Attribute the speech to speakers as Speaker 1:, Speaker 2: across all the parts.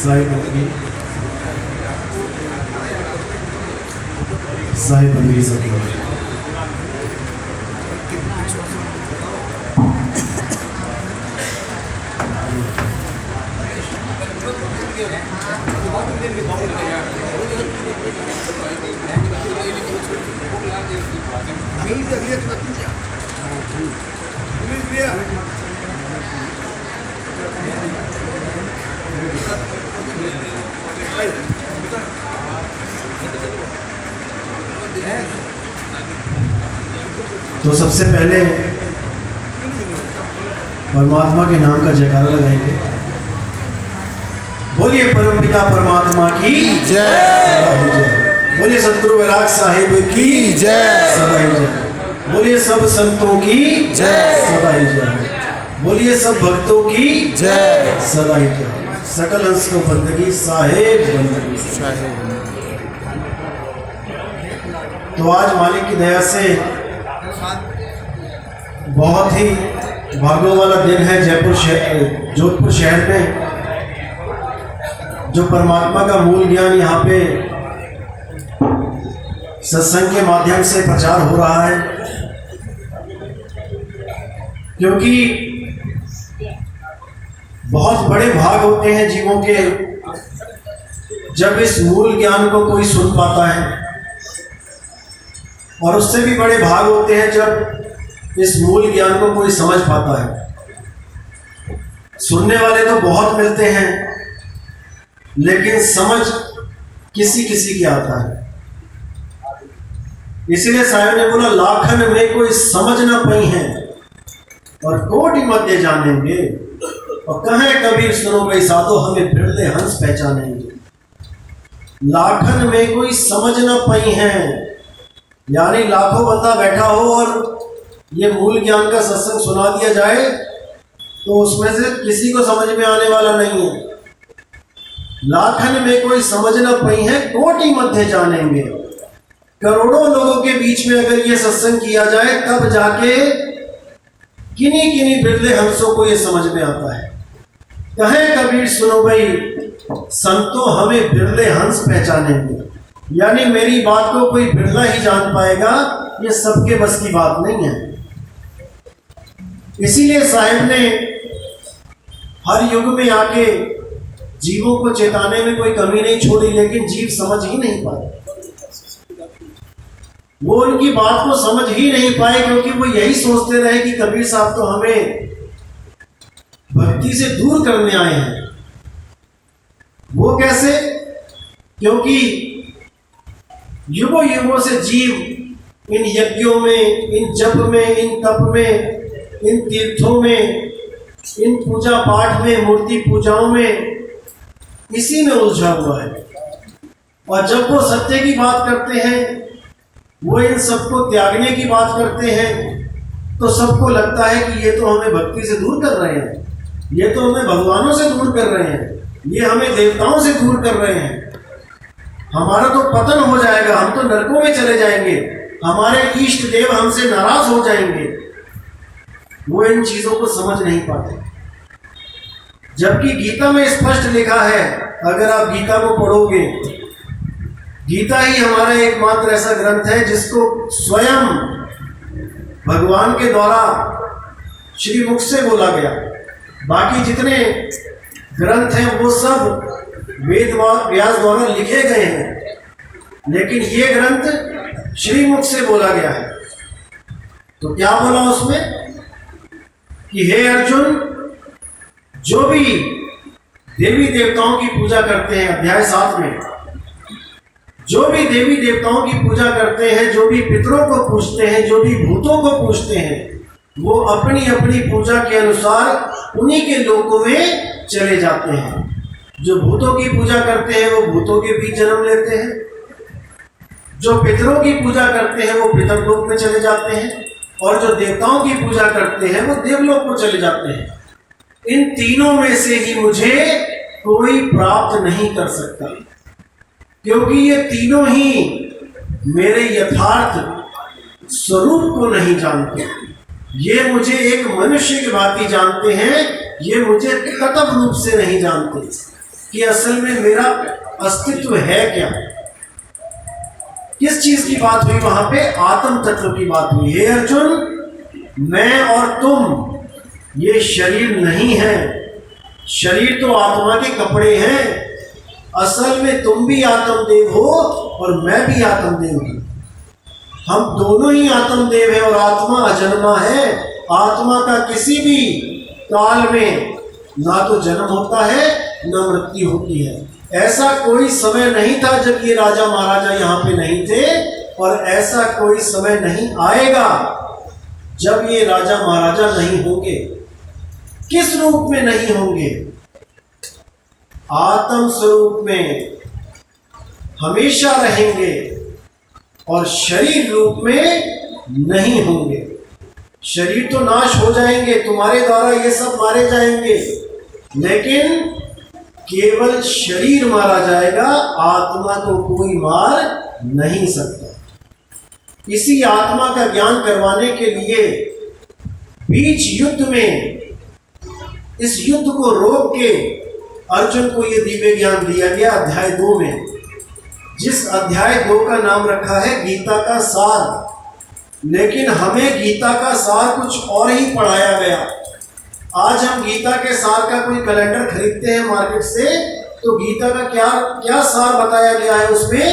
Speaker 1: साहिब बंदी सकी तो सबसे पहले परमात्मा के नाम का जयकारा लगाएंगे। बोलिए परमपिता परमात्मा की जय। बोलिए सतगुरु वैराग साहिब की जय। सदाई जय। बोलिए सब संतों की जय। सदाई जय। बोलिए सब भक्तों की जय। सदाई जय। सकल हंस को बंदगी साहेब बंदगी। तो आज मालिक की दया से बहुत ही भाग्यों वाला दिन है। जोधपुर शहर में जो परमात्मा का मूल ज्ञान यहाँ पे सत्संग के माध्यम से प्रचार हो रहा है, क्योंकि बहुत बड़े भाग होते हैं जीवों के जब इस मूल ज्ञान को कोई सुन पाता है, और उससे भी बड़े भाग होते हैं जब इस मूल ज्ञान को कोई समझ पाता है। सुनने वाले तो बहुत मिलते हैं, लेकिन समझ किसी किसी की आता है। इसीलिए साहब ने बोला लाखन में कोई समझ ना पाई है और कोटि मध्य जानेंगे, और कहें कबीर सुनो भाई साधो हमें बिरले हंस पहचानेंगे। लाखन में कोई समझ ना पाई है, यानी लाखों बंदा बैठा हो और ये मूल ज्ञान का सत्संग सुना दिया जाए तो उसमें से किसी को समझ में आने वाला नहीं है। लाखन में कोई समझ ना पाई है कोटि मध्य जानेंगे। करोड़ों लोगों के बीच में अगर ये सत्संग किया जाए तब जाके किन्हीं किन्हीं बिरले हंसों को ये समझ में आता है। कहें कबीर सुनो भाई संतो हमें बिरले हंस पहचानेंगे, यानी मेरी बात को कोई बिरला ही जान पाएगा, ये सबके बस की बात नहीं है। इसीलिए साहिब ने हर युग में आके जीवों को चेताने में कोई कमी नहीं छोड़ी, लेकिन जीव समझ ही नहीं पाए। वो उनकी बात को समझ ही नहीं पाए, क्योंकि वो यही सोचते रहे कि कबीर साहब तो हमें भक्ति से दूर करने आए हैं। वो कैसे? क्योंकि युगों युगों से जीव इन यज्ञों में, इन जप में, इन तप में, इन तीर्थों में, इन पूजा पाठ में, मूर्ति पूजाओं में, इसी में उलझा हुआ है। और जब वो सत्य की बात करते हैं, वो इन सबको त्यागने की बात करते हैं, तो सबको लगता है कि ये तो हमें भक्ति से दूर कर रहे हैं, ये तो हमें भगवानों से दूर कर रहे हैं, ये हमें देवताओं से दूर कर रहे हैं, हमारा तो पतन हो जाएगा, हम तो नरकों में चले जाएंगे, हमारे इष्ट देव हमसे नाराज हो जाएंगे। वो इन चीजों को समझ नहीं पाते। जबकि गीता में स्पष्ट लिखा है, अगर आप गीता को पढ़ोगे, गीता ही हमारा एकमात्र ऐसा ग्रंथ है जिसको स्वयं भगवान के द्वारा श्री मुख से बोला गया। बाकी जितने ग्रंथ हैं वो सब वेद व्यास द्वारा लिखे गए हैं, लेकिन ये ग्रंथ श्री मुख से बोला गया है। तो क्या बोला उसमें कि हे अर्जुन, जो भी देवी देवताओं की पूजा करते हैं, अध्याय 7 में, जो भी देवी देवताओं की पूजा करते हैं, जो भी पितरों को पूजते हैं, जो भी भूतों को पूजते हैं, वो अपनी अपनी पूजा के अनुसार उन्हीं के लोकों में चले जाते हैं। जो भूतों की पूजा करते हैं वो भूतों के बीच जन्म लेते हैं, जो पितरों की पूजा करते हैं वो पितरलोक में चले जाते हैं, और जो देवताओं की पूजा करते हैं वो देवलोक को चले जाते हैं। इन तीनों में से ही मुझे कोई प्राप्त नहीं कर सकता, क्योंकि ये तीनों ही मेरे यथार्थ स्वरूप को नहीं जानते। ये मुझे एक मनुष्य की भांति जानते हैं, ये मुझे तत्व रूप से नहीं जानते। कि असल में मेरा अस्तित्व है क्या। किस चीज की बात हुई वहां पे? आत्म तत्व की बात हुई। हे अर्जुन, मैं और तुम ये शरीर नहीं है। शरीर तो आत्मा के कपड़े हैं। असल में तुम भी आत्मदेव हो और मैं भी आत्मदेव हूं। हम दोनों ही आत्मदेव हैं और आत्मा अजन्मा है। आत्मा का किसी भी काल में ना तो जन्म होता है ना मृत्यु होती है। ऐसा कोई समय नहीं था जब ये राजा महाराजा यहाँ पे नहीं थे, और ऐसा कोई समय नहीं आएगा जब ये राजा महाराजा नहीं होंगे। किस रूप में नहीं होंगे? आत्म स्वरूप में हमेशा रहेंगे और शरीर रूप में नहीं होंगे। शरीर तो नाश हो जाएंगे, तुम्हारे द्वारा ये सब मारे जाएंगे, लेकिन केवल शरीर मारा जाएगा, आत्मा को कोई मार नहीं सकता। इसी आत्मा का ज्ञान करवाने के लिए बीच युद्ध में, इस युद्ध को रोक के अर्जुन को ये दिव्य ज्ञान दिया गया अध्याय 2 में, जिस अध्याय 2 का नाम रखा है गीता का सार। लेकिन हमें गीता का सार कुछ और ही पढ़ाया गया। आज हम गीता के सार का कोई कैलेंडर खरीदते हैं मार्केट से, तो गीता का क्या क्या सार बताया गया है उसमें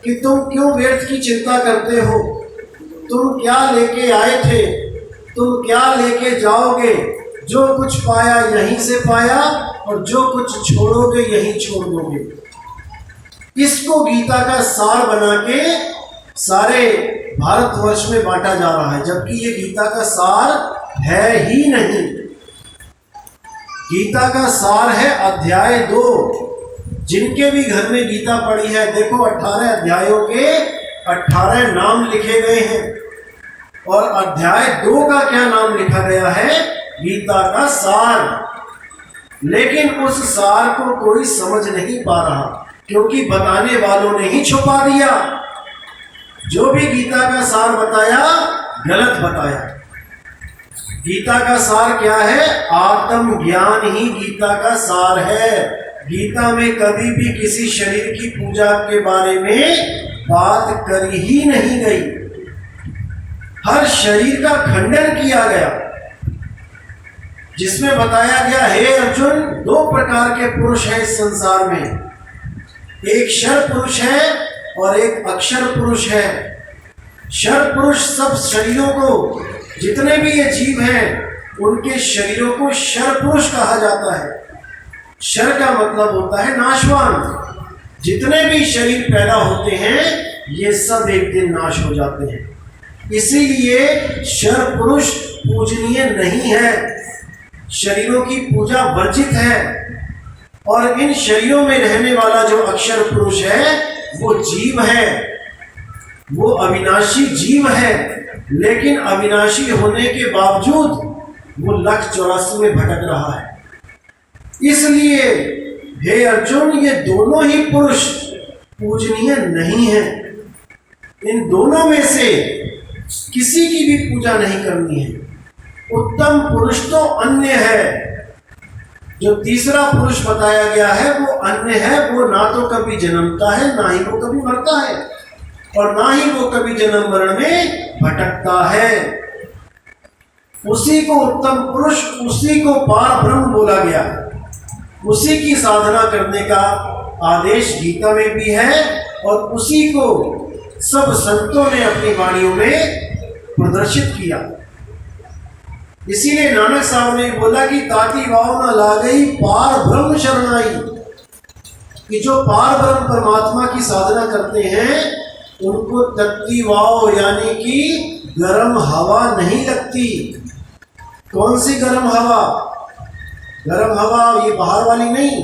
Speaker 1: कि तुम क्यों व्यर्थ की चिंता करते हो, तुम क्या लेके आए थे, तुम क्या लेके जाओगे, जो कुछ पाया यहीं से पाया और जो कुछ छोड़ोगे यहीं छोड़ दोगे। इसको गीता का सार बना के सारे भारतवर्ष में बांटा जा रहा है, जबकि ये गीता का सार है ही नहीं। गीता का सार है अध्याय 2। जिनके भी घर में गीता पढ़ी है, देखो 18 अध्यायों के 18 नाम लिखे गए हैं, और अध्याय 2 का क्या नाम लिखा गया है? गीता का सार। लेकिन उस सार को कोई समझ नहीं पा रहा, क्योंकि बताने वालों ने ही छुपा दिया। जो भी गीता का सार बताया, गलत बताया। गीता का सार क्या है? आत्म ज्ञान ही गीता का सार है। गीता में कभी भी किसी शरीर की पूजा के बारे में बात करी ही नहीं गई। हर शरीर का खंडन किया गया, जिसमें बताया गया, हे अर्जुन, 2 प्रकार के पुरुष हैं इस संसार में, एक क्षर पुरुष है और एक अक्षर पुरुष है। क्षर पुरुष सब शरीरों को, जितने भी ये जीव हैं, उनके शरीरों को क्षर पुरुष कहा जाता है। क्षर का मतलब होता है नाशवान। जितने भी शरीर पैदा होते हैं, ये सब एक दिन नाश हो जाते हैं। इसीलिए क्षर पुरुष पूजनीय नहीं है, शरीरों की पूजा वर्जित है। और इन शरीरों में रहने वाला जो अक्षर पुरुष है, वो जीव है, वो अविनाशी जीव है। लेकिन अविनाशी होने के बावजूद वो 1,84 में भटक रहा है। इसलिए हे अर्जुन, ये दोनों ही पुरुष पूजनीय नहीं है। इन दोनों में से किसी की भी पूजा नहीं करनी है। उत्तम पुरुष तो अन्य है। जो तीसरा पुरुष बताया गया है वो अन्य है। वो ना तो कभी जन्मता है, ना ही वो कभी मरता है, और ना ही वो कभी जन्म मरण में भटकता है। उसी को उत्तम पुरुष, उसी को पार ब्रह्म बोला गया। उसी की साधना करने का आदेश गीता में भी है, और उसी को सब संतों ने अपनी वाणियों में प्रदर्शित किया। इसीलिए नानक साहब ने बोला कि ताती वाव न लागई पार ब्रह्म शरणाई, कि जो पार ब्रह्म परमात्मा की साधना करते हैं उनको तत्ती वाव यानी कि गर्म हवा नहीं लगती। कौन सी गर्म हवा? गर्म हवा ये बाहर वाली नहीं,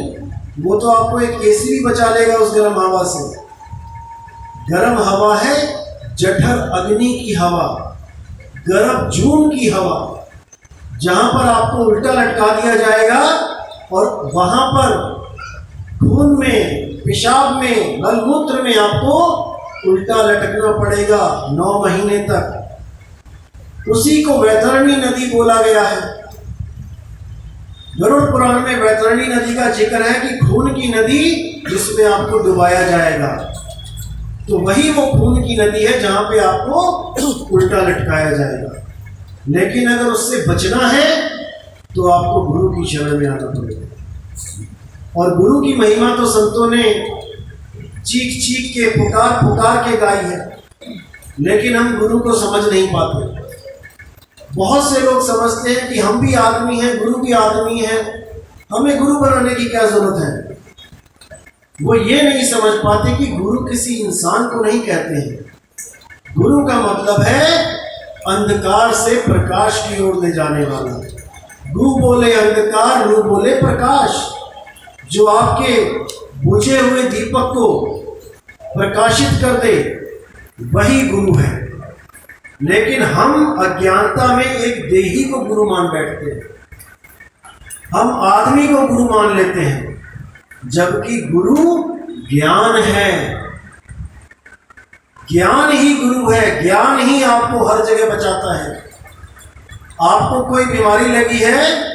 Speaker 1: वो तो आपको एक एसी भी बचा लेगा उस गर्म हवा से। गर्म हवा है जठर अग्नि की हवा, गर्म जून की हवा, जहां पर आपको उल्टा लटका दिया जाएगा और वहां पर खून में, पेशाब में, मलमूत्र में आपको उल्टा लटकना पड़ेगा 9 महीने तक। उसी को वैतरणी नदी बोला गया है। गरुड़ पुराण में वैतरणी नदी का जिक्र है कि खून की नदी जिसमें आपको डुबाया जाएगा। तो वही वो खून की नदी है जहां पे आपको उल्टा लटकाया जाएगा। लेकिन अगर उससे बचना है तो आपको गुरु की शरण में आना पड़ेगा। और गुरु की महिमा तो संतों ने चीख चीख के पुकार पुकार के गाई है, लेकिन हम गुरु को समझ नहीं पाते। बहुत से लोग समझते हैं कि हम भी आदमी हैं, गुरु भी आदमी है, हमें गुरु बनाने की क्या जरूरत है। वो ये नहीं समझ पाते कि गुरु किसी इंसान को नहीं कहते हैं। गुरु का मतलब है अंधकार से प्रकाश की ओर ले जाने वाला। गुरु बोले अंधकार, गुरु बोले प्रकाश। जो आपके बुझे हुए दीपक को प्रकाशित कर दे वही गुरु है। लेकिन हम अज्ञानता में एक देही को गुरु मान बैठते हैं, हम आदमी को गुरु मान लेते हैं, जबकि गुरु ज्ञान है। ज्ञान ही गुरु है, ज्ञान ही आपको हर जगह बचाता है। आपको कोई बीमारी लगी है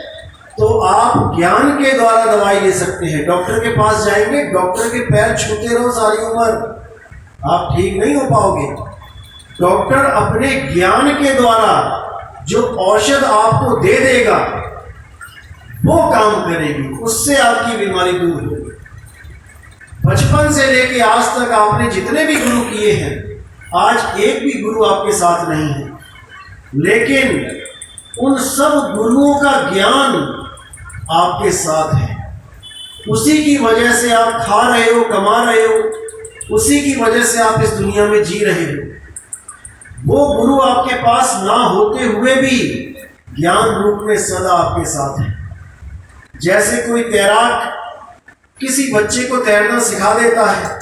Speaker 1: तो आप ज्ञान के द्वारा दवाई ले सकते हैं। डॉक्टर के पास जाएंगे, डॉक्टर के पैर छूते रहो सारी उम्र, आप ठीक नहीं हो पाओगे। डॉक्टर अपने ज्ञान के द्वारा जो औषध आपको दे देगा वो काम करेगी, उससे आपकी बीमारी दूर होगी। बचपन से लेके आज तक आपने जितने भी गुरु किए हैं, आज एक भी गुरु आपके साथ नहीं है, लेकिन उन सब गुरुओं का ज्ञान आपके साथ है। उसी की वजह से आप खा रहे हो, कमा रहे हो, उसी की वजह से आप इस दुनिया में जी रहे हो। वो गुरु आपके पास ना होते हुए भी ज्ञान रूप में सदा आपके साथ है। जैसे कोई तैराक किसी बच्चे को तैरना सिखा देता है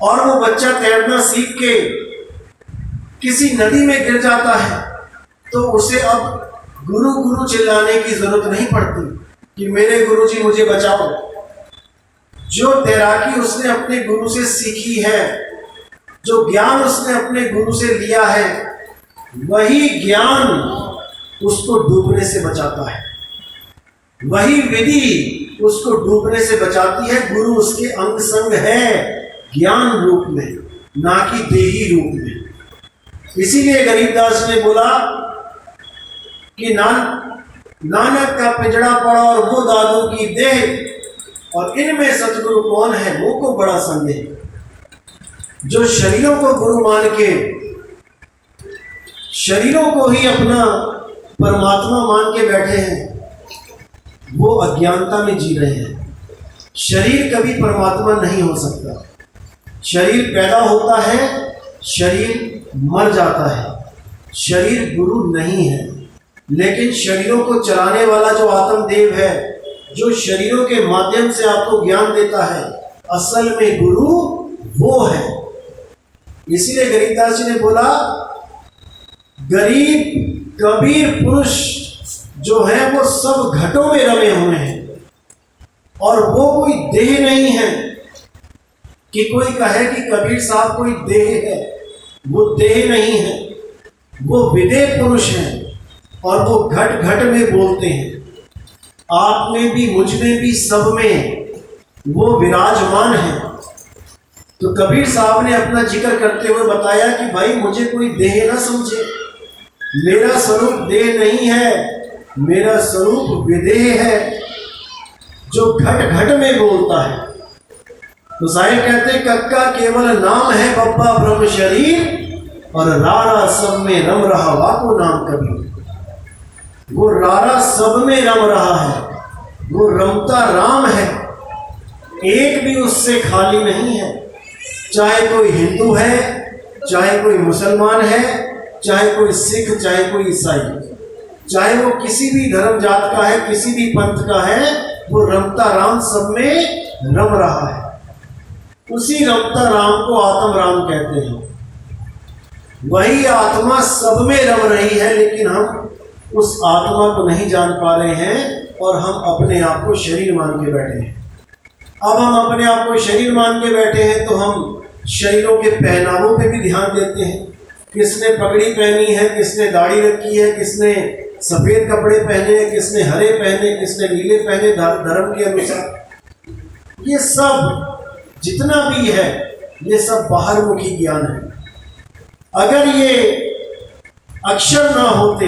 Speaker 1: और वो बच्चा तैरना सीख के किसी नदी में गिर जाता है, तो उसे अब गुरु गुरु चिल्लाने की जरूरत नहीं पड़ती कि मेरे गुरुजी मुझे बचाओ। जो तैराकी उसने अपने गुरु से सीखी है, जो ज्ञान उसने अपने गुरु से लिया है, वही ज्ञान उसको डूबने से बचाता है। वही विधि उसको डूबने से बचाती है। गुरु उसके अंग संग है ज्ञान रूप में, ना कि देही रूप में। इसीलिए गरीबदास ने बोला कि नानक का पिंजड़ा पड़ा और वो दादू की देह, और इनमें सतगुरु कौन है वो को बड़ा संदेह। जो शरीरों को गुरु मान के शरीरों को ही अपना परमात्मा मान के बैठे हैं, वो अज्ञानता में जी रहे हैं। शरीर कभी परमात्मा नहीं हो सकता। शरीर पैदा होता है, शरीर मर जाता है। शरीर गुरु नहीं है। लेकिन शरीरों को चलाने वाला जो आत्मदेव है, जो शरीरों के माध्यम से आपको ज्ञान देता है, असल में गुरु वो है। इसीलिए गरीबदास जी ने बोला, गरीब कबीर पुरुष जो है वो सब घटों में रमे हुए हैं, और वो कोई देह नहीं है कि कोई कहे कि कबीर साहब कोई देह है। वो देह नहीं है, वो विदेह पुरुष है, और वो घट घट में बोलते हैं। आप में भी, मुझ में भी, सब में वो विराजमान है। तो कबीर साहब ने अपना जिक्र करते हुए बताया कि भाई मुझे कोई देह ना समझे, मेरा स्वरूप देह नहीं है, मेरा स्वरूप विदेह है जो घट घट में बोलता है। तो साहिब कहते हैं, कक्का केवल नाम है, बब्बा ब्रह्म शरीर, और रारा सब में रम रहा वाको नाम कबीर। वो रारा सब में रम रहा है, वो रमता राम है, एक भी उससे खाली नहीं है। चाहे कोई हिंदू है, चाहे कोई मुसलमान है, चाहे कोई सिख, चाहे कोई ईसाई, चाहे वो किसी भी धर्म जात का है, किसी भी पंथ का है, वो रमता राम सब में रम रहा है। उसी रमता राम को आत्म राम कहते हैं। वही आत्मा सब में रम रही है, लेकिन हम उस आत्मा को नहीं जान पा रहे हैं और हम अपने आप को शरीर मान के बैठे हैं। अब हम अपने आप को शरीर मान के बैठे हैं तो हम शरीरों के पहनावों पे भी ध्यान देते हैं। किसने पगड़ी पहनी है, किसने दाढ़ी रखी है, किसने सफेद कपड़े पहने, किसने हरे पहने, किसने नीले पहने धर्म के अनुसार। ये सब जितना भी है ये सब बाहरमुखी ज्ञान है। अगर ये अक्षर ना होते,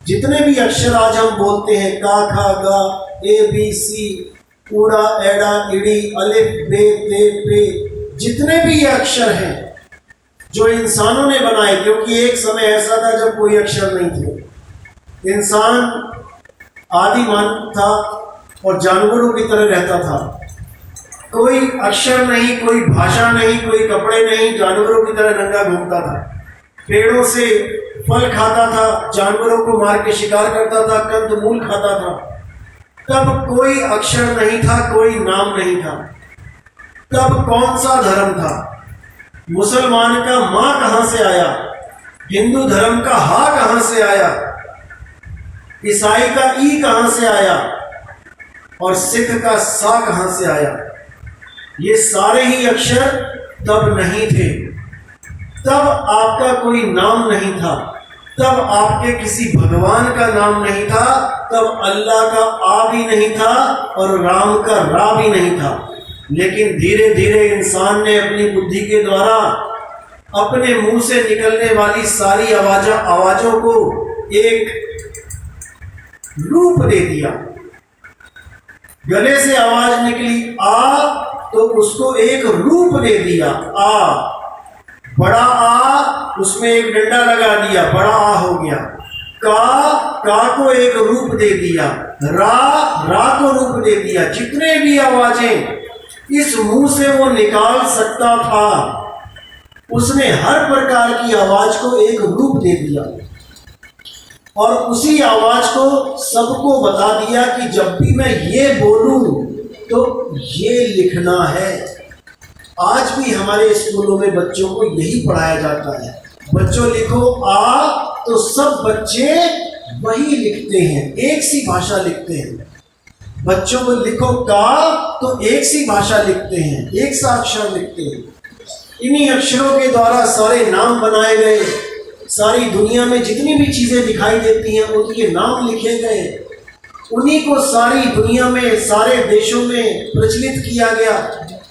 Speaker 1: जितने भी अक्षर आज हम बोलते हैं, का खा गा, ए बी सी, ऊड़ा एड़ा इड़ी, अलिफ बे ते पे, जितने भी ये अक्षर हैं जो इंसानों ने बनाए, क्योंकि एक समय ऐसा था जब कोई अक्षर नहीं थे, इंसान आदिमान था और जानवरों की तरह रहता था। कोई अक्षर नहीं, कोई भाषा नहीं, कोई कपड़े नहीं, जानवरों की तरह नंगा घूमता था, पेड़ों से फल खाता था, जानवरों को मार के शिकार करता था, कंदमूल खाता था। तब कोई अक्षर नहीं था, कोई नाम नहीं था। तब कौन सा धर्म था? मुसलमान का माँ कहाँ से आया? हिंदू धर्म का हा कहाँ से आया? ईसाई का ई कहाँ से आया? और सिख का सा कहाँ से आया? ये सारे ही अक्षर तब नहीं थे। तब आपका कोई नाम नहीं था, तब आपके किसी भगवान का नाम नहीं था, तब अल्लाह का आ भी नहीं था और राम का रा भी नहीं था। लेकिन धीरे धीरे इंसान ने अपनी बुद्धि के द्वारा अपने मुंह से निकलने वाली सारी आवाजों को एक रूप दे दिया। गले से आवाज निकली आ, तो उसको एक रूप दे दिया आ। बड़ा आ, उसमें एक डंडा लगा दिया, बड़ा आ हो गया। का को एक रूप दे दिया, रा को रूप दे दिया। जितने भी आवाजें इस मुंह से वो निकाल सकता था, उसने हर प्रकार की आवाज को एक रूप दे दिया और उसी आवाज को सबको बता दिया कि जब भी मैं ये बोलूं तो ये लिखना है। आज भी हमारे स्कूलों में बच्चों को यही पढ़ाया जाता है, बच्चों लिखो आ, तो सब बच्चे वही लिखते हैं, एक सी भाषा लिखते हैं। बच्चों को लिखो का, तो एक सी भाषा लिखते हैं, एक सा अक्षर लिखते हैं। इन्हीं अक्षरों के द्वारा सारे नाम बनाए गए, सारी दुनिया में जितनी भी चीजें दिखाई देती हैं उनके नाम लिखे गए, उन्हीं को सारी दुनिया में सारे देशों में प्रचलित किया गया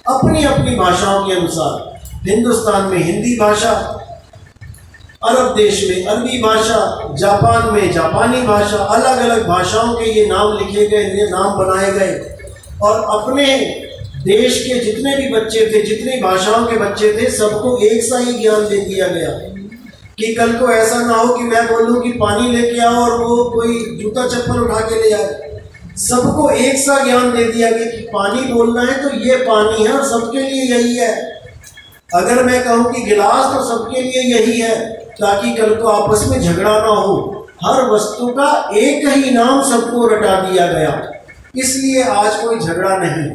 Speaker 1: अपनी अपनी भाषाओं के अनुसार। हिंदुस्तान में हिंदी भाषा, अरब देश में अरबी भाषा, जापान में जापानी भाषा, अलग अलग भाषाओं के ये नाम लिखे गए, ये नाम बनाए गए। और अपने देश के जितने भी बच्चे थे, जितनी भाषाओं के बच्चे थे, सबको एक सा ही ज्ञान दे दिया गया कि कल को ऐसा ना हो कि मैं बोलूं कि पानी लेके आओ और वो कोई जूता चप्पल उठा के ले आए। सबको एक सा ज्ञान दे दिया गया कि पानी बोलना है तो ये पानी है और सबके लिए यही है। अगर मैं कहूं कि गिलास, तो सबके लिए यही है, ताकि कल को आपस में झगड़ा ना हो। हर वस्तु का एक ही नाम सबको रटा दिया गया, इसलिए आज कोई झगड़ा नहीं।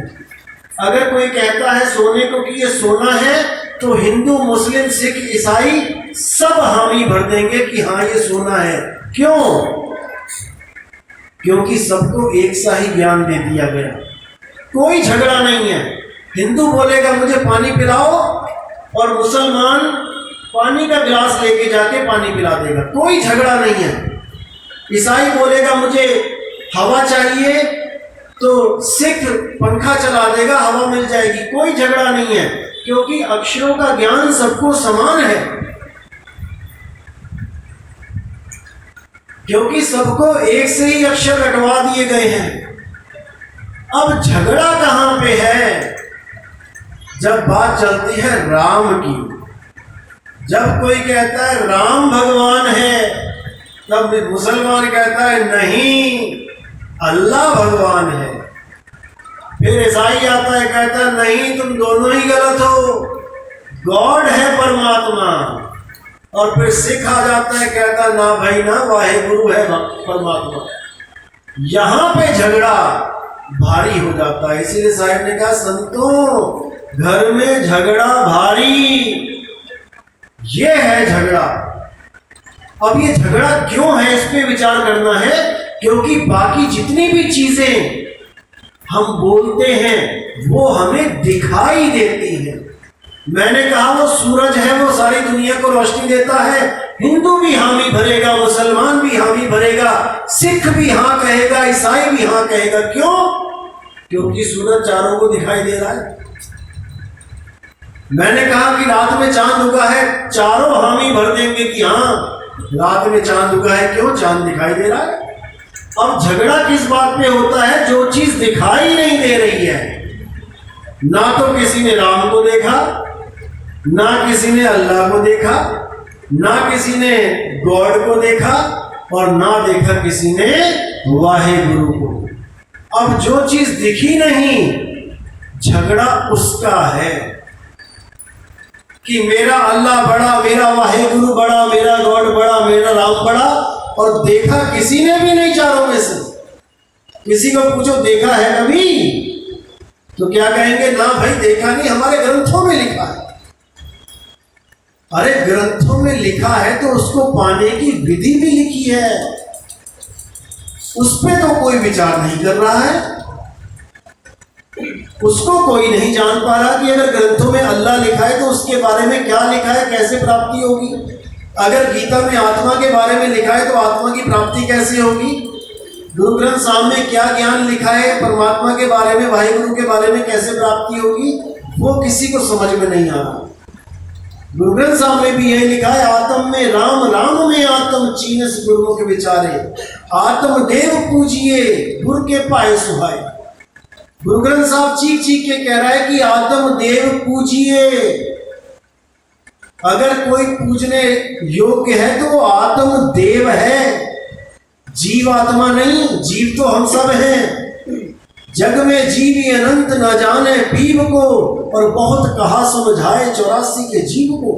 Speaker 1: अगर कोई कहता है सोने को कि ये सोना है, तो हिंदू, मुस्लिम, सिख, ईसाई सब हामी भर देंगे कि हाँ ये सोना है। क्यों? क्योंकि सबको एक सा ही ज्ञान दे दिया गया, कोई झगड़ा नहीं है। हिंदू बोलेगा मुझे पानी पिलाओ और मुसलमान पानी का गिलास लेके जाके पानी पिला देगा, कोई झगड़ा नहीं है। ईसाई बोलेगा मुझे हवा चाहिए, तो सिख पंखा चला देगा, हवा मिल जाएगी, कोई झगड़ा नहीं है। क्योंकि अक्षरों का ज्ञान सबको समान है, क्योंकि सबको एक से ही अक्षर रटवा दिए गए हैं। अब झगड़ा कहां पे है? जब बात चलती है राम की, जब कोई कहता है राम भगवान है, तब मुसलमान कहता है नहीं, अल्लाह भगवान है। फिर ईसाई आता है, कहता है नहीं, तुम दोनों ही गलत हो, गॉड है परमात्मा। और फिर सिख आ जाता है, कहता ना भाई ना, वाहेगुरु है परमात्मा। यहां पे झगड़ा भारी हो जाता है। इसीलिए साहब ने कहा संतों, घर में झगड़ा भारी, ये है झगड़ा। अब ये झगड़ा क्यों है, इस पे विचार करना है। क्योंकि बाकी जितनी भी चीजें हम बोलते हैं वो हमें दिखाई देती हैं। मैंने कहा वो सूरज है, वो सारी दुनिया को रोशनी देता है, हिंदू भी हामी भरेगा, मुसलमान भी हामी भरेगा, सिख भी हाँ कहेगा, ईसाई भी हाँ कहेगा। क्यों? क्योंकि सूरज चारों को दिखाई दे रहा है। मैंने कहा कि रात में चांद उगा है, चारों हामी भर देंगे कि हाँ रात में चांद उगा है। क्यों? चांद दिखाई दे रहा है। अब झगड़ा किस बात पे होता है? जो चीज दिखाई नहीं दे रही है। ना तो किसी ने राम को देखा, ना किसी ने अल्लाह को देखा, ना किसी ने गॉड को देखा, और ना देखा किसी ने वाहे गुरु को। अब जो चीज दिखी नहीं, झगड़ा उसका है कि मेरा अल्लाह बड़ा, मेरा वाहे गुरु बड़ा, मेरा गॉड बड़ा, मेरा राम बड़ा, और देखा किसी ने भी नहीं चारों में से। किसी को पूछो देखा है कभी, तो क्या कहेंगे? ना भाई देखा नहीं, हमारे ग्रंथों में लिखा है। अरे ग्रंथों में लिखा है तो उसको पाने की विधि भी लिखी है, उस पे तो कोई विचार नहीं कर रहा है। उसको कोई नहीं जान पा रहा कि अगर ग्रंथों में अल्लाह लिखा है तो उसके बारे में क्या लिखा है, कैसे प्राप्ति होगी। अगर गीता में आत्मा के बारे में लिखा है तो आत्मा की प्राप्ति कैसे होगी। गुरु ग्रंथ साहब में क्या ज्ञान लिखा है परमात्मा के बारे में, वाहिगुरु के बारे में कैसे प्राप्ति होगी, वो किसी को समझ में नहीं आ रहा। गुरु ग्रंथ साहब में भी यही लिखा है, आत्म में राम, राम में आत्म, चीनस गुरुमुख विचारे, आत्म देव पूजिए, गुरु के पाए सुहाए। गुरु ग्रंथ साहब चीख चीख के कह रहा है कि आत्म देव पूजिए। अगर कोई पूजने योग्य है तो वो आत्म देव है, जीव आत्मा नहीं। जीव तो हम सब हैं। जग में जीवी अनंत न जाने पीव को, और बहुत कहा समझाए 84 के जीव को।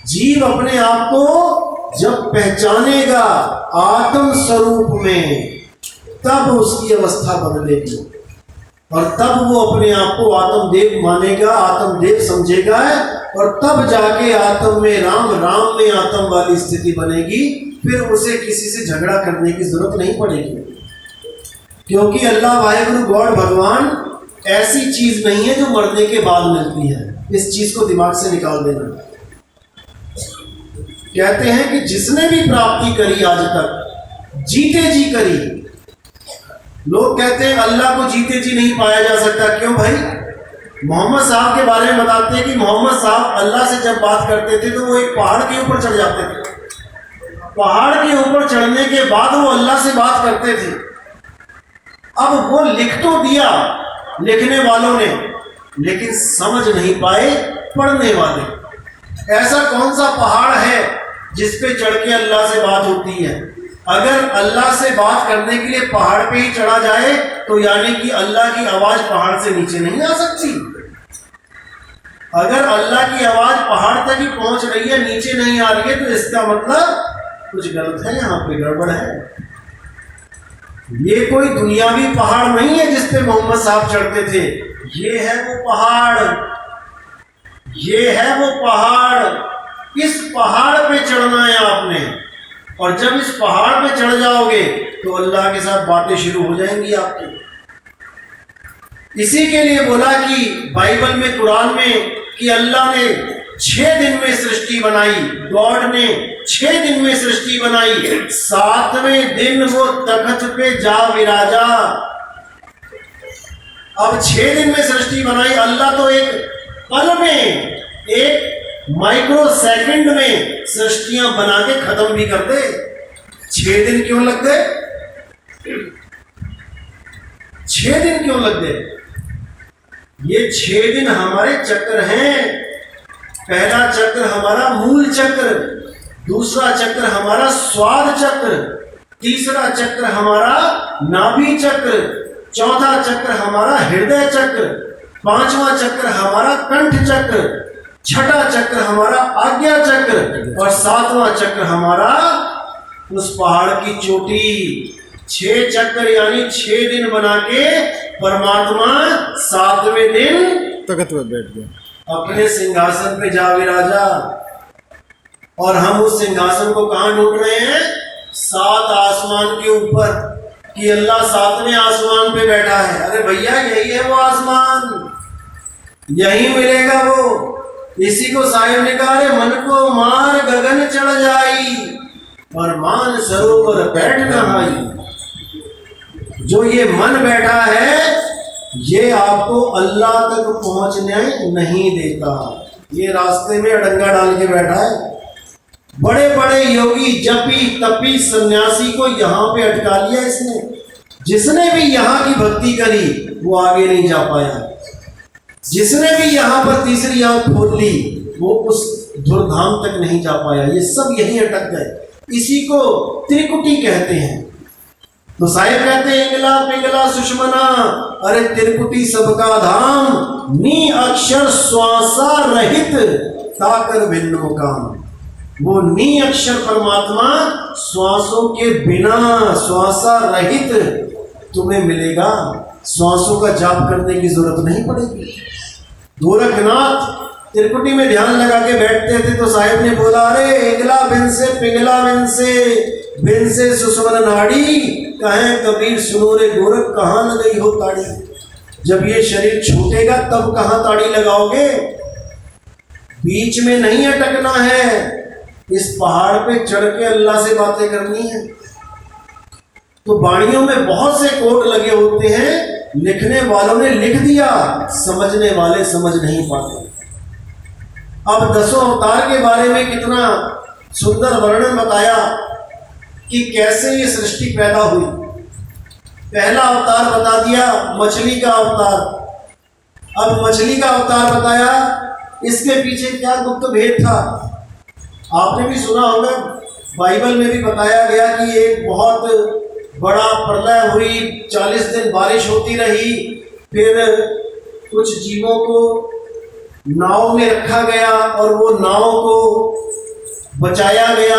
Speaker 1: जीव अपने आप को जब पहचानेगा आत्म स्वरूप में, तब उसकी अवस्था बदलेगी, और तब वो अपने आप को आत्मदेव मानेगा, आत्मदेव समझेगा, और तब जाके आत्म में राम, राम में आत्म वाली स्थिति बनेगी। फिर उसे किसी से झगड़ा करने की जरूरत नहीं पड़ेगी, क्योंकि अल्लाह वाहिगुरु गॉड भगवान ऐसी चीज नहीं है जो मरने के बाद मिलती है। इस चीज को दिमाग से निकाल देना। कहते हैं कि जिसने भी प्राप्ति करी आज तक, जीते जी करी। लोग कहते हैं अल्लाह को जीते जी नहीं पाया जा सकता। क्यों भाई? मोहम्मद साहब के बारे में बताते हैं कि मोहम्मद साहब अल्लाह से जब बात करते थे तो वो एक पहाड़ के ऊपर चढ़ जाते थे। पहाड़ के ऊपर चढ़ने के बाद वो अल्लाह से बात करते थे। अब वो लिख तो दिया लिखने वालों ने, लेकिन समझ नहीं पाए पढ़ने वाले। ऐसा कौन सा पहाड़ है जिस पे चढ़ के अल्लाह से बात होती है? अगर अल्लाह से बात करने के लिए पहाड़ पे ही चढ़ा जाए तो यानी कि अल्लाह की आवाज पहाड़ से नीचे नहीं आ सकती। अगर अल्लाह की आवाज पहाड़ तक ही पहुंच रही है, नीचे नहीं आ रही है, तो इसका मतलब कुछ गलत है, यहाँ पे गड़बड़ है। ये कोई दुनियावी पहाड़ नहीं है जिस पे मोहम्मद साहब चढ़ते थे। ये है वो पहाड़, ये है वो पहाड़। इस पहाड़ पे चढ़ना है आपने, और जब इस पहाड़ पे चढ़ जाओगे तो अल्लाह के साथ बातें शुरू हो जाएंगी आपकी। इसी के लिए बोला कि बाइबल में, कुरान में, कि अल्लाह ने 6 दिन में सृष्टि बनाई। गॉड ने 6 दिन में सृष्टि बनाई, 7वें दिन वो तख्त पे जा विराजा। अब 6 दिन में सृष्टि बनाई। अल्लाह तो एक पल में, एक माइक्रो सेकंड में सृष्टियां बना के खत्म भी कर दे। 6 दिन क्यों लग गए? 6 दिन क्यों लग गए? ये 6 दिन हमारे चक्र हैं। पहला चक्र हमारा मूल चक्र, दूसरा चक्र हमारा स्वाद चक्र, तीसरा चक्र हमारा नाभि चक्र, चौथा चक्र हमारा हृदय चक्र, पांचवा चक्र हमारा कंठ चक्र, छठा चक्र हमारा आज्ञा चक्र, और 7वां चक्र हमारा उस पहाड़ की चोटी। 6 चक्र यानी 6 दिन बना के परमात्मा 7वें दिन
Speaker 2: तख्त पर बैठ गया,
Speaker 1: अपने सिंहासन पे जा विराजा। और हम उस सिंहासन को कहां ढूंढ रहे हैं? 7 आसमान के ऊपर, कि अल्लाह 7वें आसमान पे बैठा है। अरे भैया, यही है वो आसमान, यही मिलेगा वो। इसी को साहिब ने कहा, अरे मन को मार गगन चढ़ जाई और मान सरोवर बैठ न आई। जो ये मन बैठा है ये आपको अल्लाह तक पहुंचने नहीं देता, ये रास्ते में अड़ंगा डाल के बैठा है। बड़े बड़े योगी, जपी, तपी, सन्यासी को यहाँ पे अटका लिया इसने। जिसने भी यहाँ की भक्ति करी वो आगे नहीं जा पाया। जिसने भी यहाँ पर तीसरी आंख खोल ली वो उस धुरधाम तक नहीं जा पाया। ये सब यहीं अटक गए। इसी को त्रिकुटी कहते हैं। तो साहिब कहते हैं, इंगला पिंगला सुषमना, अरे त्रिकुटी सबका धाम, नी अक्षर श्वासा रहित ताकर भिन्नो काम। वो नी अक्षर परमात्मा श्वासों के बिना, श्वासा रहित तुम्हें मिलेगा। श्वासों का जाप करने की जरूरत नहीं पड़ेगी। गोरखनाथ त्रिकुटी में ध्यान लगा के बैठते थे तो साहिब ने बोला, अरे इंगला बिन से पिंगला बिन से सुषमन नाड़ी, कहें कबीर सुनो रे गोरख, कहाँ लगाई हो ताड़ी। जब ये शरीर छूटेगा तब कहाँ ताड़ी लगाओगे। बीच में नहीं अटकना है, इस पहाड़ पे चढ़ के अल्लाह से बातें करनी है। तो वाणियों में बहुत से कोड लगे होते हैं, लिखने वालों ने लिख दिया, समझने वाले समझ नहीं पाते। अब 10 अवतार के बारे में कितना सुंदर वर्णन बताया कि कैसे ये सृष्टि पैदा हुई। पहला अवतार बता दिया मछली का अवतार। अब मछली का अवतार बताया, इसके पीछे क्या गुप्त भेद था आपने भी सुना होगा। बाइबल में भी बताया गया कि एक बहुत बड़ा प्रलय हुई, 40 दिन बारिश होती रही, फिर कुछ जीवों को नाव में रखा गया और वो नाव को बचाया गया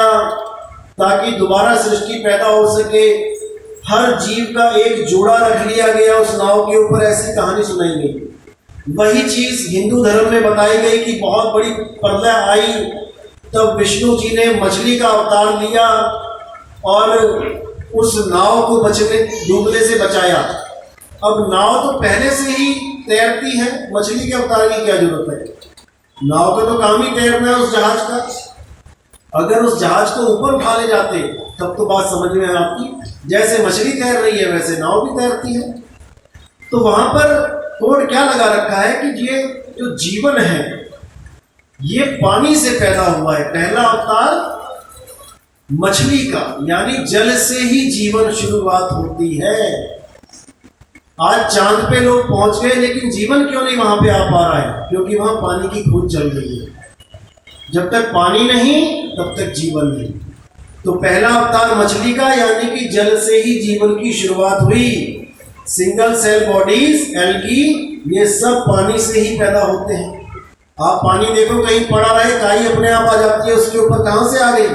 Speaker 1: ताकि दोबारा सृष्टि पैदा हो सके। हर जीव का एक जोड़ा रख लिया गया उस नाव के ऊपर, ऐसी कहानी सुनाई गई। वही चीज हिंदू धर्म में बताई गई कि बहुत बड़ी प्रलय आई, तब विष्णु जी ने मछली का अवतार लिया और उस नाव को डूबने से बचाया। अब नाव तो पहले से ही तैरती है, मछली के अवतार की क्या जरूरत है। नाव का तो काम ही तैरना है उस जहाज का। अगर उस जहाज को ऊपर उठा ले जाते तब तो बात समझ में आपकी, जैसे मछली तैर रही है वैसे नाव भी तैरती है। तो वहां पर कोड क्या लगा रखा है कि ये जो जीवन है ये पानी से पैदा हुआ है। पहला अवतार मछली का, यानी जल से ही जीवन शुरुआत होती है। आज चांद पे लोग पहुंच गए लेकिन जीवन क्यों नहीं वहां पे आ पा रहा है? क्योंकि वहां पानी की खोज चल रही है। जब तक पानी नहीं तब तक जीवन नहीं। तो पहला अवतार मछली का, यानी कि जल से ही जीवन की शुरुआत हुई। सिंगल सेल बॉडीज, एल्गी, ये सब पानी से ही पैदा होते हैं। आप पानी देखो कहीं पड़ा रहे, काई अपने आप आ जाती है उसके ऊपर, कहां से आ गई?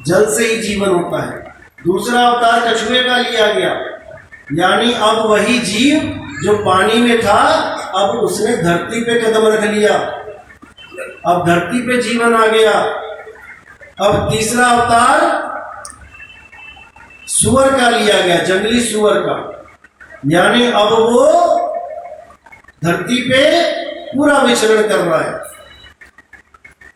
Speaker 1: जल से ही जीवन होता है। दूसरा अवतार कछुए का लिया गया, यानी अब वही जीव जो पानी में था अब उसने धरती पे कदम रख लिया, अब धरती पे जीवन आ गया। अब तीसरा अवतार सुअर का लिया गया, जंगली सुअर का, यानी अब वो धरती पे पूरा विचरण कर रहा है।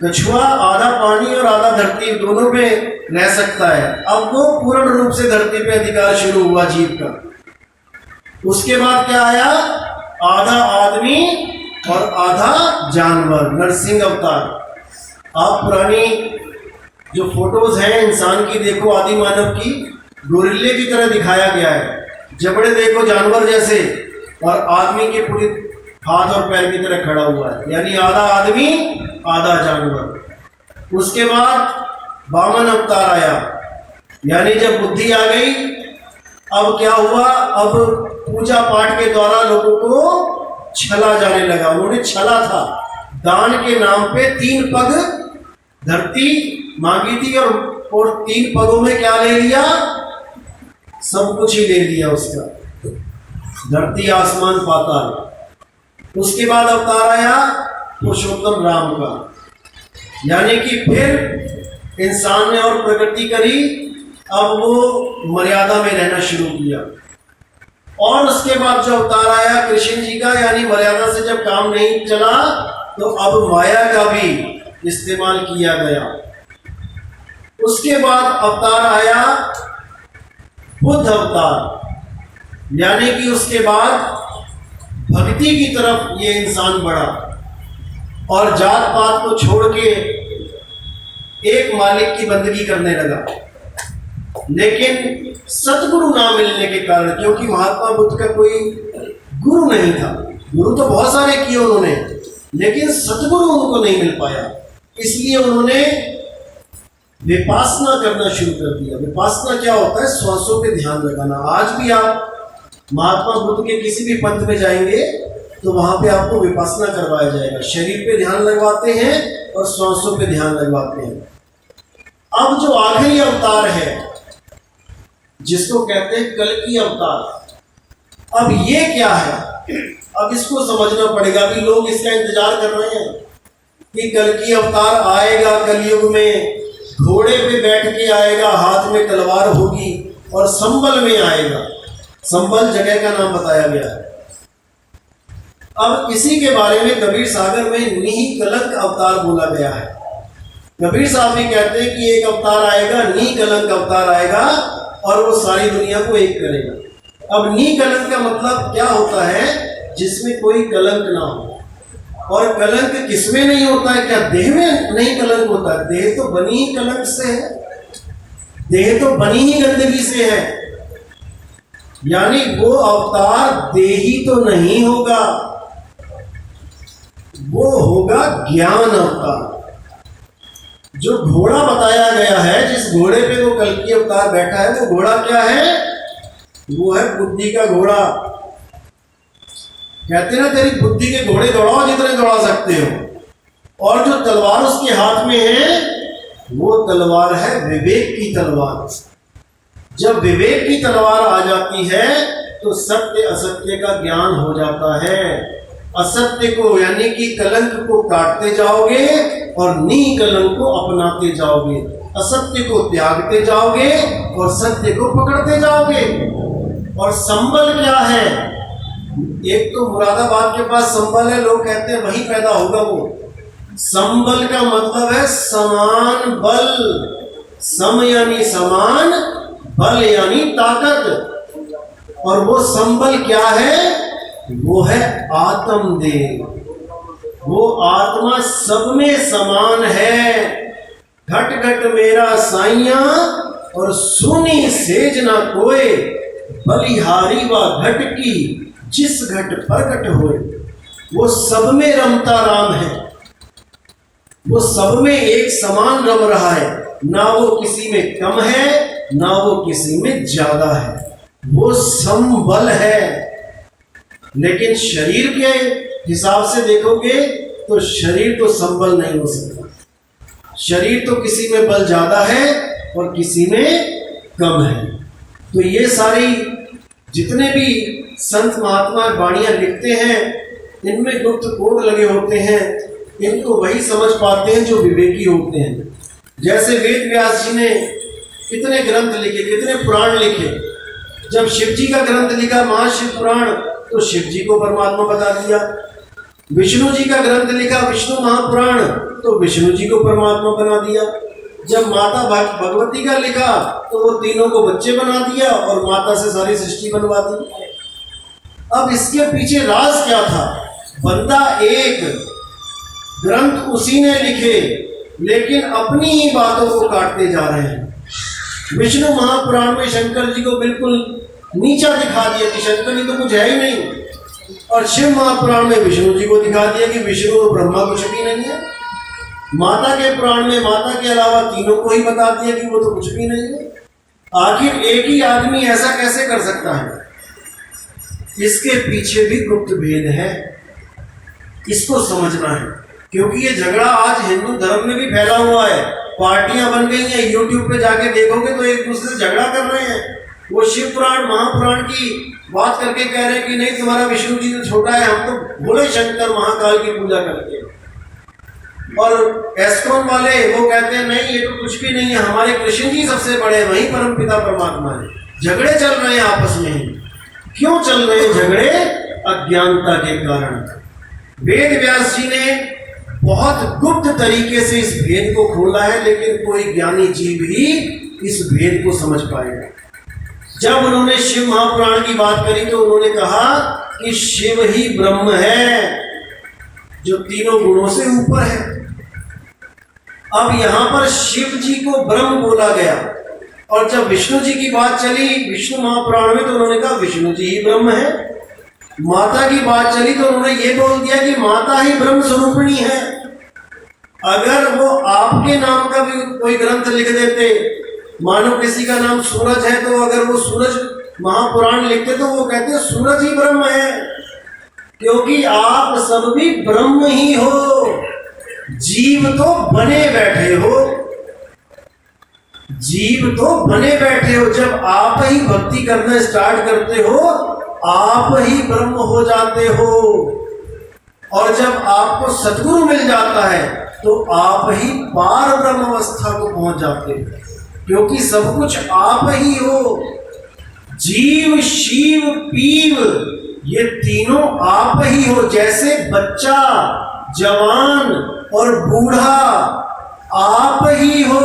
Speaker 1: कछुआ आधा पानी और आधा धरती दोनों पे रह सकता है, अब वो पूर्ण रूप से धरती पे अधिकार शुरू हुआ जीव का। उसके बाद क्या आया? आधा आदमी और आधा जानवर, नरसिंह अवतार। आप पुरानी जो फोटोज हैं इंसान की देखो, आदि मानव की, गोरिल्ले की तरह दिखाया गया है। जबड़े देखो जानवर जैसे और आदमी के पूरी हाथ और पैर की तरह खड़ा हुआ है, यानी आधा आदमी आधा जानवर। उसके बाद वामन अवतार आया, यानी जब बुद्धि आ गई अब क्या हुआ? अब पूजा पाठ के द्वारा लोगों को छला जाने लगा। उन्होंने छला था, दान के नाम पे 3 पग धरती मांगी थी और 3 पगों में क्या ले लिया? सब कुछ ही ले लिया उसका, धरती आसमान पाताल। उसके बाद अवतार आया पुरुषोत्तम राम का, यानी कि फिर इंसान ने और प्रगति करी, अब वो मर्यादा में रहना शुरू किया। और उसके बाद जो अवतार आया कृष्ण जी का, यानी मर्यादा से जब काम नहीं चला तो अब माया का भी इस्तेमाल किया गया। उसके बाद अवतार आया बुद्ध अवतार, यानी कि उसके बाद भक्ति की तरफ ये इंसान बढ़ा और जात पात को छोड़ के एक मालिक की बंदगी करने लगा। लेकिन सतगुरु ना मिलने के कारण, क्योंकि महात्मा बुद्ध का कोई गुरु नहीं था, गुरु तो बहुत सारे किए उन्होंने, लेकिन सतगुरु उनको नहीं मिल पाया, इसलिए उन्होंने विपासना करना शुरू कर दिया। विपासना क्या होता है? श्वासों पे ध्यान लगाना। आज भी आप महात्मा बुद्ध के किसी भी पंथ में जाएंगे तो वहां पे आपको विपासना करवाया जाएगा। शरीर पे ध्यान लगवाते हैं और श्वासों पे ध्यान लगवाते हैं। अब जो आखिरी अवतार है जिसको कहते हैं कल्कि अवतार, अब ये क्या है? अब इसको समझना पड़ेगा। अभी लोग इसका इंतजार कर रहे हैं कि कल्कि अवतार आएगा कलयुग में, घोड़े पे बैठ के आएगा, हाथ में तलवार होगी और संबल में आएगा। संबल जगह का नाम बताया गया है। अब इसी के बारे में कबीर सागर में निकलंक अवतार बोला गया है। कबीर साहब भी कहते हैं कि एक अवतार आएगा, निकलंक अवतार आएगा और वो सारी दुनिया को एक करेगा। अब निकलंक का मतलब क्या होता है? जिसमें कोई कलंक ना हो। और कलंक किसमें नहीं होता है? क्या देह में नहीं कलंक होता? देह तो बनी ही कलंक से है, देह तो बनी ही गंदगी से है। यानी वो अवतार देही तो नहीं होगा, वो होगा ज्ञान अवतार। जो घोड़ा बताया गया है, जिस घोड़े पे वो कल्कि अवतार बैठा है, वो घोड़ा क्या है? वो है बुद्धि का घोड़ा। कहते ना तेरी बुद्धि के घोड़े दौड़ाओ जितने दौड़ा सकते हो। और जो तलवार उसके हाथ में है वो तलवार है विवेक की तलवार। जब विवेक की तलवार आ जाती है तो सत्य असत्य का ज्ञान हो जाता है। असत्य को यानी कि कलंक को काटते जाओगे और निकलंक को अपनाते जाओगे। असत्य को त्यागते जाओगे और सत्य को पकड़ते जाओगे। और संबल क्या है? एक तो मुरादाबाद के पास संबल है, लोग कहते हैं वहीं पैदा होगा वो। संबल का मतलब है समान बल। सम यानी समान, बल यानी ताकत। और वो संबल क्या है? वो है आत्मदेव। वो आत्मा सब में समान है। घट घट मेरा साइया और सुनी सेज ना कोय, बलिहारी व घट की जिस घट प्रकट होए। वो सब में रमता राम है, वो सब में एक समान रम रहा है। ना वो किसी में कम है, ना वो किसी में ज्यादा है। वो संबल है। लेकिन शरीर के हिसाब से देखोगे तो शरीर तो संबल नहीं हो सकता। शरीर तो किसी में बल ज्यादा है और किसी में कम है। तो ये सारी जितने भी संत महात्मा वाणियां लिखते हैं, इनमें गुप्त कोड लगे होते हैं। इनको वही समझ पाते हैं जो विवेकी होते हैं। जैसे वेद व्यास जी ने कितने ग्रंथ लिखे, कितने पुराण लिखे। जब शिव जी का ग्रंथ लिखा महाशिव पुराण, तो शिव जी को परमात्मा बता दिया। विष्णु जी का ग्रंथ लिखा विष्णु महापुराण, तो विष्णु जी को परमात्मा बना दिया। जब माता भगवती का लिखा तो वो तीनों को बच्चे बना दिया और माता से सारी सृष्टि बनवा दी। अब इसके पीछे राज क्या था? बंदा एक, ग्रंथ उसी ने लिखे, लेकिन अपनी ही बातों को काटते जा रहे हैं। विष्णु महापुराण में शंकर जी को बिल्कुल नीचा दिखा दिया कि शंकर जी तो कुछ है ही नहीं। और शिव महापुराण में विष्णु जी को दिखा दिया कि विष्णु और ब्रह्मा कुछ भी नहीं है। माता के पुराण में माता के अलावा तीनों को ही बता दिया कि वो तो कुछ भी नहीं है। आखिर एक ही आदमी ऐसा कैसे कर सकता है? इसके पीछे भी गुप्त भेद है, इसको समझना है। क्योंकि ये झगड़ा आज हिंदू धर्म में भी फैला हुआ है। पार्टियां बन गई हैं, यूट्यूब पे जाके देखोगे तो एक दूसरे से झगड़ा कर रहे हैं। वो शिव पुराण महापुराण की बात करके कह रहे हैं कि नहीं तुम्हारा विष्णु जी तो छोटा है, हम तो भोले शंकर महाकाल की पूजा करते हैं। और एस्कॉन वाले वो कहते हैं नहीं ये तो कुछ भी नहीं है, हमारे कृष्ण जी सबसे बड़े, वही परम पिता परमात्मा है। झगड़े चल रहे हैं आपस में ही। क्यों चल रहे हैं झगड़े? अज्ञानता के कारण। वेद व्यास जी ने बहुत गुप्त तरीके से इस भेद को खोला है, लेकिन कोई ज्ञानी जीव ही इस भेद को समझ पाएगा। जब उन्होंने शिव महापुराण की बात करी तो उन्होंने कहा कि शिव ही ब्रह्म है जो तीनों गुणों से ऊपर है। अब यहां पर शिव जी को ब्रह्म बोला गया, और जब विष्णु जी की बात चली विष्णु महापुराण में तो उन्होंने कहा विष्णु जी ही ब्रह्म है। माता की बात चली तो उन्होंने ये बोल दिया कि माता ही ब्रह्म स्वरूपिणी है। अगर वो आपके नाम का भी कोई ग्रंथ लिख देते, मानो किसी का नाम सूरज है तो अगर वो सूरज महापुराण लिखते तो वो कहते सूरज ही ब्रह्म है, क्योंकि आप सब भी ब्रह्म ही हो। जीव तो बने बैठे हो, जीव तो बने बैठे हो। जब आप ही भक्ति करना स्टार्ट करते हो आप ही ब्रह्म हो जाते हो, और जब आपको सद्गुरु मिल जाता है तो आप ही पार ब्रह्म अवस्था को पहुंच जाते हो, क्योंकि सब कुछ आप ही हो। जीव शिव पीव ये तीनों आप ही हो। जैसे बच्चा, जवान और बूढ़ा आप ही हो।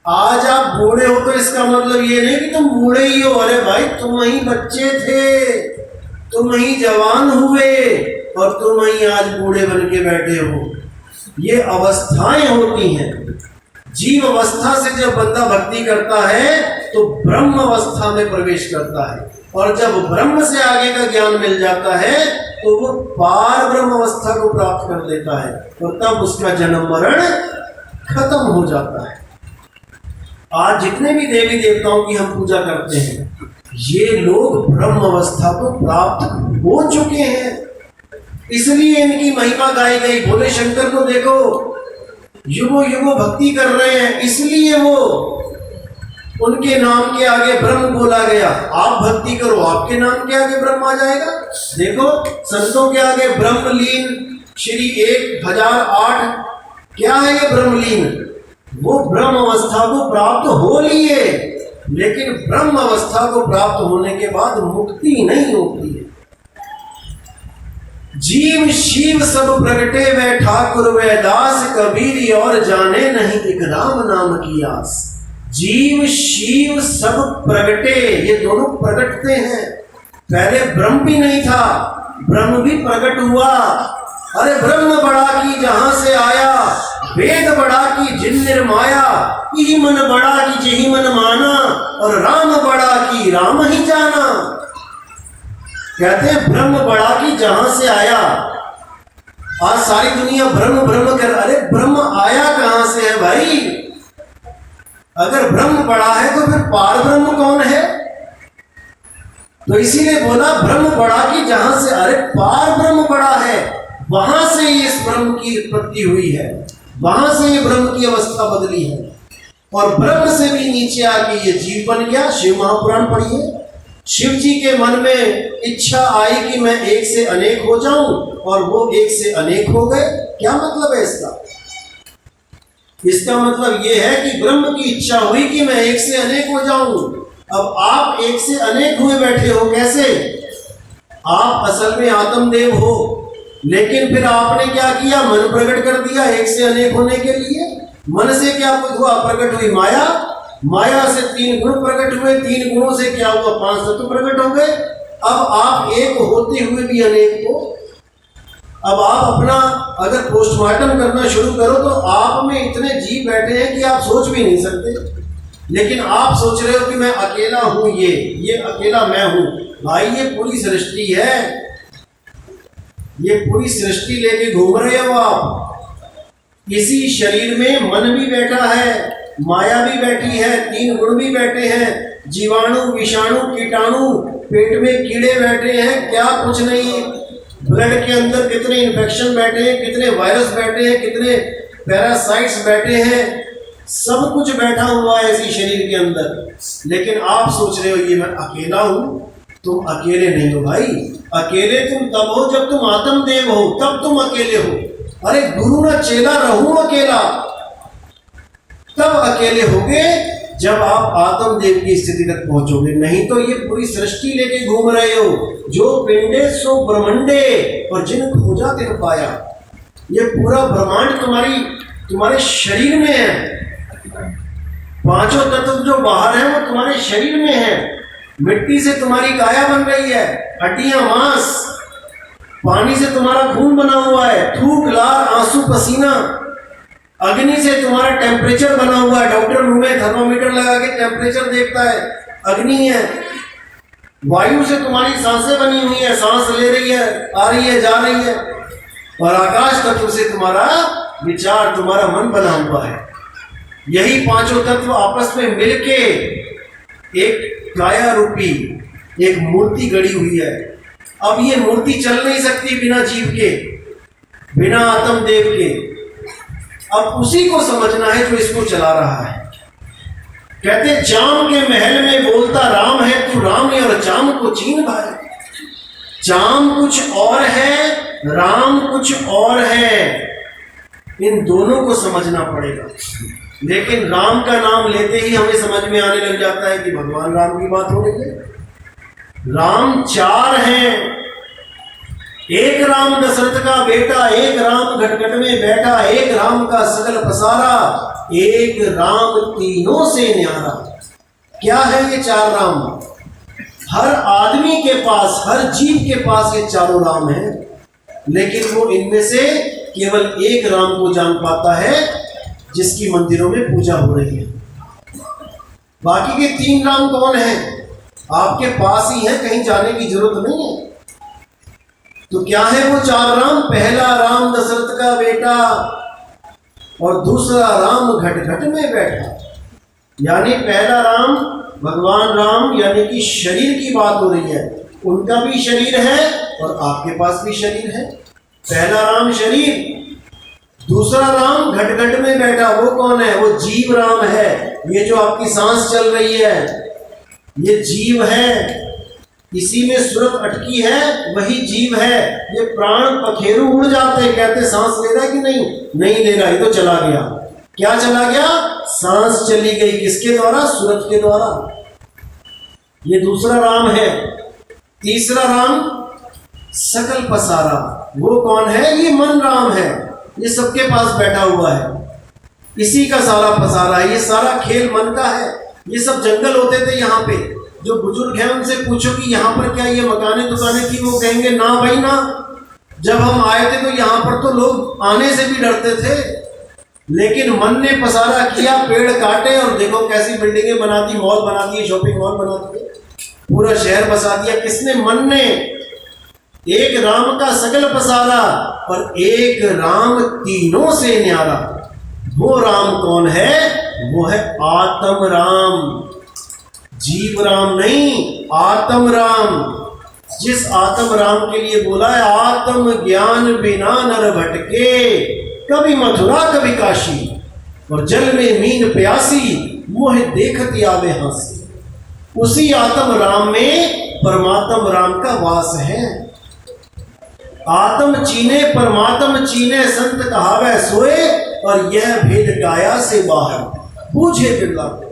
Speaker 1: आज आप बूढ़े हो तो इसका मतलब ये नहीं कि तुम बूढ़े ही हो। अरे भाई तुम ही बच्चे थे, तुम ही जवान हुए और तुम ही आज बूढ़े बन के बैठे हो। ये अवस्थाएं होती हैं। जीव अवस्था से जब बंदा भक्ति करता है तो ब्रह्म अवस्था में प्रवेश करता है, और जब ब्रह्म से आगे का ज्ञान मिल जाता है तो वो पार ब्रह्म अवस्था को प्राप्त कर लेता है, और तब उसका जन्म मरण खत्म हो जाता है। आज जितने भी देवी देवताओं की हम पूजा करते हैं ये लोग ब्रह्म अवस्था को प्राप्त हो चुके हैं, इसलिए इनकी महिमा गाई गई। भोले शंकर को देखो, युगों युगों भक्ति कर रहे हैं, इसलिए वो उनके नाम के आगे ब्रह्म बोला गया। आप भक्ति करो, आपके नाम के आगे ब्रह्म आ जाएगा। देखो संतों के आगे ब्रह्मलीन श्री 1008 क्या है ये ब्रह्मलीन? वो ब्रह्म अवस्था को प्राप्त हो लिए, लेकिन ब्रह्म अवस्था को प्राप्त होने के बाद मुक्ति नहीं होती है। जीव शिव सब प्रगटे वे ठाकुर वे दास, कबीर और जाने नहीं एक राम नाम की आस। जीव शिव सब प्रगटे, ये दोनों प्रगटते हैं। पहले ब्रह्म भी नहीं था, ब्रह्म भी प्रकट हुआ। अरे ब्रह्म बड़ा की जहां से आया, वेद बड़ा की जिन निर्माया, यही मन बड़ा की जही मन माना, और राम बड़ा की राम ही जाना। कहते हैं ब्रह्म बड़ा की जहां से आया। आज सारी दुनिया ब्रह्म ब्रह्म कर, अरे ब्रह्म आया कहां से है भाई? अगर ब्रह्म बड़ा है तो फिर पार ब्रह्म कौन है? तो इसीलिए बोला ब्रह्म बड़ा की जहां से, अरे पार ब्रह्म बड़ा है, वहां से इस ब्रह्म की उत्पत्ति हुई है, वहां से ये ब्रह्म की अवस्था बदली है, और ब्रह्म से भी नीचे आके ये जीव बन गया। शिव महापुराण पढ़िए, शिव जी के मन में इच्छा आई कि मैं एक से अनेक हो जाऊं, और वो एक से अनेक हो गए। क्या मतलब है इसका? इसका मतलब ये है कि ब्रह्म की इच्छा हुई कि मैं एक से अनेक हो जाऊं। अब आप एक से अनेक हुए बैठे हो, कैसे? आप असल में आत्मदेव हो, लेकिन फिर आपने क्या किया? मन प्रकट कर दिया एक से अनेक होने के लिए। मन से क्या हुआ? प्रकट हुई माया, माया से 3 गुण प्रकट हुए, 3 गुणों से क्या हुआ? 5 तत्व प्रकट हो गए। अब आप एक होते हुए भी अनेक हो। अब आप अपना अगर पोस्टमार्टम करना शुरू करो तो आप में इतने जीव बैठे हैं कि आप सोच भी नहीं सकते, लेकिन आप सोच रहे हो कि मैं अकेला हूं, ये अकेला मैं हूं। भाई ये पूरी सृष्टि है, ये पूरी सृष्टि लेके घूम रहे हो आप। इसी शरीर में मन भी बैठा है, माया भी बैठी है, 3 गुण भी बैठे हैं, जीवाणु विषाणु कीटाणु, पेट में कीड़े बैठे हैं, क्या कुछ नहीं। ब्लड के अंदर कितने इन्फेक्शन बैठे हैं, कितने वायरस बैठे हैं, कितने पैरासाइट्स बैठे हैं, सब कुछ बैठा हुआ है इसी शरीर के अंदर। लेकिन आप सोच रहे हो ये मैं अकेला हूं। तुम अकेले नहीं हो भाई, अकेले तुम तब हो जब तुम आत्मदेव हो, तब तुम अकेले हो। अरे गुरु ना चेला रहूं अकेला, तब अकेले होगे जब आप आत्मदेव की स्थिति तक पहुंचोगे। नहीं तो ये पूरी सृष्टि लेके घूम रहे हो। जो पिंडे सो ब्रह्मंडे, और जिन खोजा तिन पाया। ये पूरा ब्रह्मांड तुम्हारे शरीर में है। पांचों तत्व जो बाहर है वो तुम्हारे शरीर में है। मिट्टी से तुम्हारी काया बन रही है, हड्डियां, मांस। पानी से तुम्हारा खून बना हुआ है, थूक, लार, आंसू, पसीना। अग्नि से तुम्हारा टेम्परेचर बना हुआ है, डॉक्टर मुंह में थर्मामीटर लगा के टेम्परेचर देखता है, अग्नि है। वायु से तुम्हारी सांसें बनी हुई है, सांस ले रही है, आ रही है, जा रही है। और आकाश तत्व से तुम्हारा विचार, तुम्हारा मन बना हुआ है। यही पांचों तत्व आपस में मिलके एक काया रूपी एक मूर्ति गढ़ी हुई है। अब ये मूर्ति चल नहीं सकती बिना जीव के, बिना आत्म देव के। अब उसी को समझना है जो इसको चला रहा है। कहते जाम के महल में बोलता राम है, तू राम नहीं और जाम को चीन भाई। जाम कुछ और है, राम कुछ और है, इन दोनों को समझना पड़ेगा। लेकिन राम का नाम लेते ही हमें समझ में आने लग जाता है कि भगवान राम की बात हो रही है। राम चार हैं, एक राम दशरथ का बेटा, एक राम घटघट में बैठा, एक राम का सकल पसारा, एक राम तीनों से न्यारा। क्या है ये चार राम? हर आदमी के पास, हर जीव के पास ये चारों राम हैं, लेकिन वो इनमें से केवल एक राम को जान पाता है जिसकी मंदिरों में पूजा हो रही है। बाकी के तीन राम कौन हैं? आपके पास ही है, कहीं जाने की जरूरत नहीं है। तो क्या है वो चार राम? पहला राम दशरथ का बेटा और दूसरा राम घटघट में बैठा। यानी पहला राम भगवान राम, यानी कि शरीर की बात हो रही है। उनका भी शरीर है और आपके पास भी शरीर है। पहला राम शरीर, दूसरा राम घटघट में बैठा। वो कौन है? वो जीव राम है। ये जो आपकी सांस चल रही है ये जीव है, इसी में सुरत अटकी है, वही जीव है। ये प्राण पखेरु उड़ जाते, कहते सांस ले रहा है कि नहीं? नहीं ले रहा, ये तो चला गया। क्या चला गया? सांस चली गई। किसके द्वारा? सुरत के द्वारा। ये दूसरा राम है। तीसरा राम सकल पसारा। वो कौन है? ये मन राम है। ये सबके पास बैठा हुआ है, इसी का सारा पसारा है। ये सारा खेल मन का है। ये सब जंगल होते थे यहाँ पे। जो बुजुर्ग हैं उनसे पूछो कि यहाँ पर क्या ये मकाने दुकानें थी, वो कहेंगे ना भाई ना, जब हम आए थे तो यहाँ पर तो लोग आने से भी डरते थे। लेकिन मन ने पसारा किया, पेड़ काटे और देखो कैसी बिल्डिंगें बना दी, मॉल बना दिए, शॉपिंग मॉल बना दिए, पूरा शहर बसा दिया। किसने? मन ने। एक राम का सकल पसारा और एक राम तीनों से न्यारा। वो राम कौन है? वो है आत्म राम। जीव राम नहीं, आत्म राम। जिस आत्म राम के लिए बोला है आत्म ज्ञान बिना नर भटके, कभी मथुरा कभी काशी, और जल में मीन प्यासी, मोह देखत आवे हंसी। उसी आत्म राम में परमात्म राम का वास है। आत्म चीने परमात्म चीने, संत कहावे सोए, और यह भेद काया से बाहर बूझे बिरला।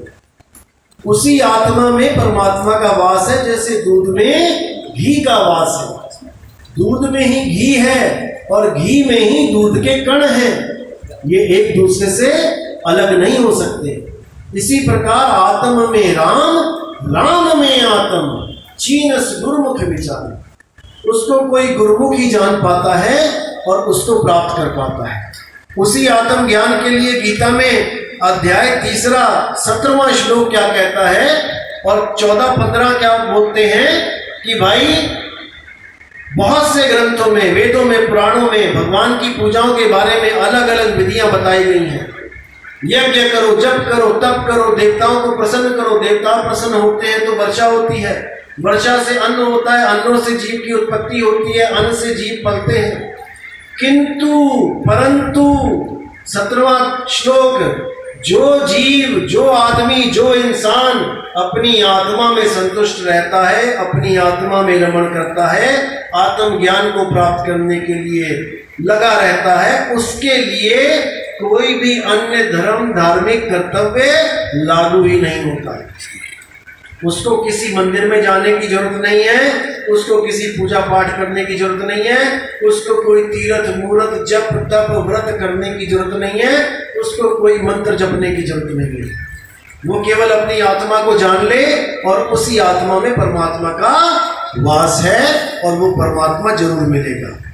Speaker 1: उसी आत्मा में परमात्मा का वास है, जैसे दूध में घी का वास है। दूध में ही घी है और घी में ही दूध के कण हैं। ये एक दूसरे से अलग नहीं हो सकते। इसी प्रकार आत्म में राम, राम में आत्म, चीनस गुरुमुख विचार। उसको कोई गुरुमुख ही जान पाता है और उसको प्राप्त कर पाता है। उसी आत्म ज्ञान के लिए गीता में अध्याय 3 17वां श्लोक क्या कहता है और 14-15 क्या बोलते हैं कि भाई बहुत से ग्रंथों में, वेदों में, पुराणों में भगवान की पूजाओं के बारे में अलग अलग विधियां बताई गई हैं। यज्ञ करो, जप करो, तप करो, देवताओं को प्रसन्न करो, देवता प्रसन्न होते हैं तो वर्षा होती है, वर्षा से अन्न होता है, अन्नों से जीव की उत्पत्ति होती है, अन्न से जीव पलते हैं। किंतु परंतु 17वां श्लोक, जो जीव, जो आदमी, जो इंसान अपनी आत्मा में संतुष्ट रहता है, अपनी आत्मा में रमण करता है, आत्मज्ञान को प्राप्त करने के लिए लगा रहता है, उसके लिए कोई भी अन्य धर्म, धार्मिक कर्तव्य लागू ही नहीं होता है। उसको किसी मंदिर में जाने की जरूरत नहीं है, उसको किसी पूजा पाठ करने की जरूरत नहीं है, उसको कोई तीर्थ मूर्त जप तप व्रत करने की जरूरत नहीं है, उसको कोई मंत्र जपने की जरूरत नहीं है। वो केवल अपनी आत्मा को जान ले और उसी आत्मा में परमात्मा का वास है और वो परमात्मा जरूर मिलेगा।